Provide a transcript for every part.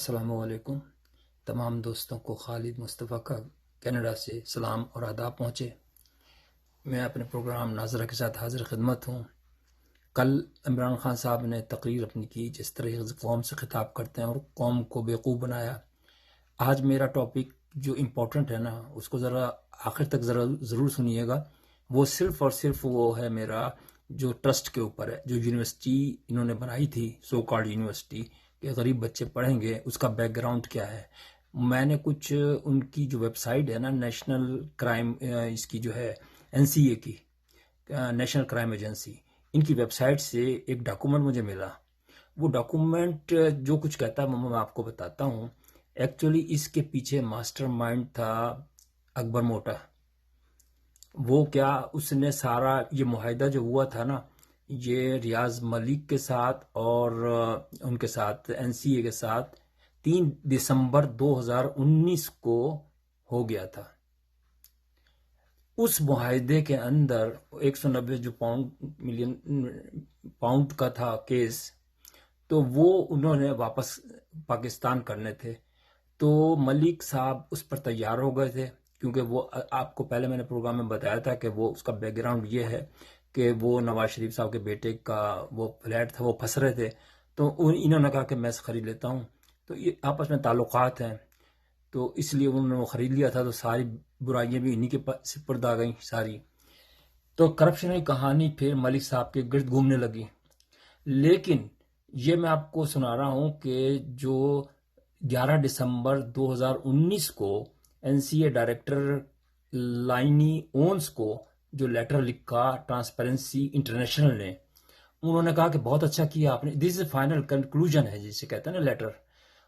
अस्सलामुअलैकुम। तमाम दोस्तों को खालिद मुस्तफ़ा का कनाडा से सलाम और आदाब पहुँचे। मैं अपने प्रोग्राम नाज़रा के साथ हाज़िर खिदमत हूँ। कल इमरान खान साहब ने तकरीर अपनी की जिस तरह कौम से खिताब करते हैं और कौम को बेवकूफ़ बनाया। आज मेरा टॉपिक जो इम्पोर्टेंट है ना, उसको ज़रा आखिर तक ज़रूर सुनिएगा। वो सिर्फ़ और सिर्फ वो है मेरा जो ट्रस्ट के ऊपर है, जो यूनिवर्सिटी इन्होंने बनाई थी, सो कॉल्ड यूनिवर्सिटी के गरीब बच्चे पढ़ेंगे, उसका बैकग्राउंड क्या है। मैंने कुछ उनकी जो वेबसाइट है ना, नेशनल क्राइम इसकी जो है एनसीए की, नेशनल क्राइम एजेंसी, इनकी वेबसाइट से एक डॉक्यूमेंट मुझे मिला। वो डॉक्यूमेंट जो कुछ कहता है मैं आपको बताता हूँ। एक्चुअली इसके पीछे मास्टरमाइंड था अकबर मोटा। वो क्या, उसने सारा ये मुआहिदा जो हुआ था ना, ये रियाज मलिक के साथ और उनके साथ एनसीए के साथ 3 दिसंबर 2019 को हो गया था। उस मुआहिदे के अंदर 190 जो मिलियन पाउंड का था केस, तो वो उन्होंने वापस पाकिस्तान करने थे। तो मलिक साहब उस पर तैयार हो गए थे, क्योंकि वो आपको पहले मैंने प्रोग्राम में बताया था कि वो उसका बैकग्राउंड ये है कि वो नवाज शरीफ साहब के बेटे का वो फ्लैट था, वो फंस रहे थे। तो इन्होंने कहा कि मैं खरीद लेता हूँ। तो ये आपस में ताल्लुकात हैं, तो इसलिए उन्होंने वो खरीद लिया था। तो सारी बुराइयां भी इन्हीं के सिपुर्द आ गई सारी। तो करप्शन की कहानी फिर मलिक साहब के गिर्द घूमने लगी। लेकिन ये मैं आपको सुना रहा हूं कि जो 11 दिसंबर 2019 को एनसीए डायरेक्टर लाइनी ओन्स को जो लेटर लिखा ट्रांसपेरेंसी इंटरनेशनल ने, उन्होंने कहा कि बहुत अच्छा किया आपने, दिस इज फाइनल कंक्लूजन है जिसे कहते हैं ना लेटर।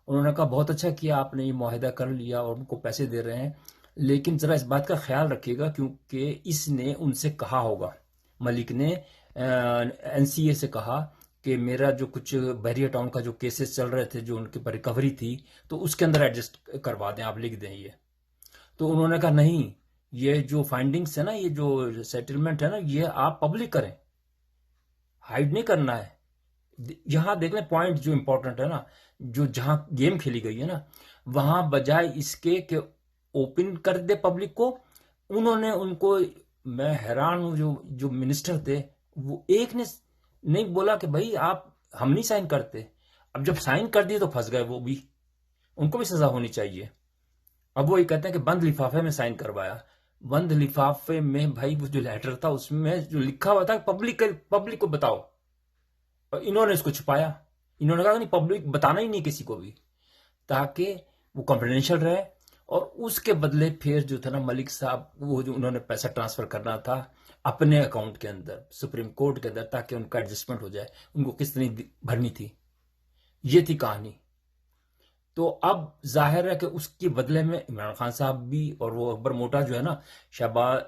उन्होंने कहा बहुत अच्छा किया आपने, ये मुआहिदा कर लिया और उनको पैसे दे रहे हैं, लेकिन जरा इस बात का ख्याल रखिएगा क्योंकि इसने उनसे कहा होगा, मलिक ने एनसीए से कहा कि मेरा जो कुछ बहरिया टाउन का जो केसेस चल रहे थे, जो उनके पर रिकवरी थी, तो उसके अंदर एडजस्ट करवा दें, आप लिख दें ये। तो उन्होंने कहा नहीं, ये जो फाइंडिंग्स है ना, ये जो सेटलमेंट है ना, ये आप पब्लिक करें, हाइड नहीं करना है। यहां देख लें पॉइंट जो इंपॉर्टेंट है ना, जो जहां गेम खेली गई है ना, वहां बजाय इसके कि ओपन कर दे पब्लिक को, उन्होंने उनको, मैं हैरान हूं, जो जो मिनिस्टर थे वो एक ने नहीं बोला कि भाई आप, हम नहीं साइन करते। अब जब साइन कर दिए तो फंस गए वो भी, उनको भी सजा होनी चाहिए। अब वो ये कहते हैं कि बंद लिफाफे में साइन करवाया। बंद लिफाफे में भाई वो जो लेटर था उसमें जो लिखा हुआ था पब्लिक को बताओ, और इन्होंने इसको छुपाया। इन्होंने कहा नहीं, पब्लिक बताना ही नहीं किसी को भी, ताकि वो कॉन्फिडेंशियल रहे। और उसके बदले फिर जो था ना, मलिक साहब वो जो उन्होंने पैसा ट्रांसफर करना था अपने अकाउंट के अंदर, सुप्रीम कोर्ट के अंदर, ताकि उनका एडजस्टमेंट हो जाए, उनको कितनी भरनी थी, ये थी कहानी। तो अब जाहिर है कि उसके बदले में इमरान खान साहब भी और वो अकबर मोटा जो है ना, शहबाज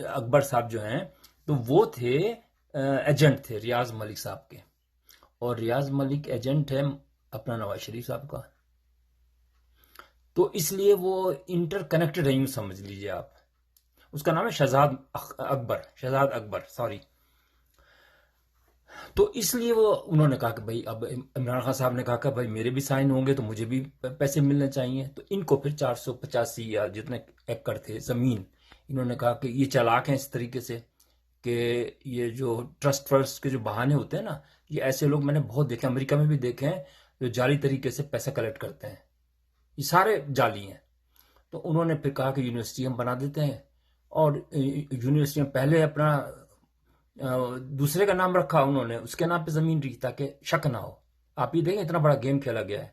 अकबर साहब जो हैं, तो वो थे एजेंट थे रियाज मलिक साहब के। और रियाज मलिक एजेंट है अपना नवाज शरीफ साहब का। तो इसलिए वो इंटरकनेक्टेड है, यूं समझ लीजिए आप। उसका नाम है शहजाद अकबर, सॉरी। तो इसलिए वो उन्होंने कहा कि भाई, अब इमरान खान साहब ने कहा कि भाई मेरे भी साइन होंगे तो मुझे भी पैसे मिलने चाहिए। तो इनको फिर 485 या जितने एकड़ थे जमीन, इन्होंने कहा कि ये चालाक हैं इस तरीके से कि ये जो ट्रस्ट फंड्स के जो बहाने होते हैं ना, ये ऐसे लोग मैंने बहुत देखे, अमेरिका में भी देखे हैं, जो जाली तरीके से पैसा कलेक्ट करते हैं। ये सारे जाली हैं। तो उन्होंने फिर कहा कि यूनिवर्सिटी हम बना देते हैं, और यूनिवर्सिटी में पहले अपना दूसरे का नाम रखा उन्होंने, उसके नाम पे जमीन रही ताकि शक ना हो। आप ये देखें इतना बड़ा गेम खेला गया है।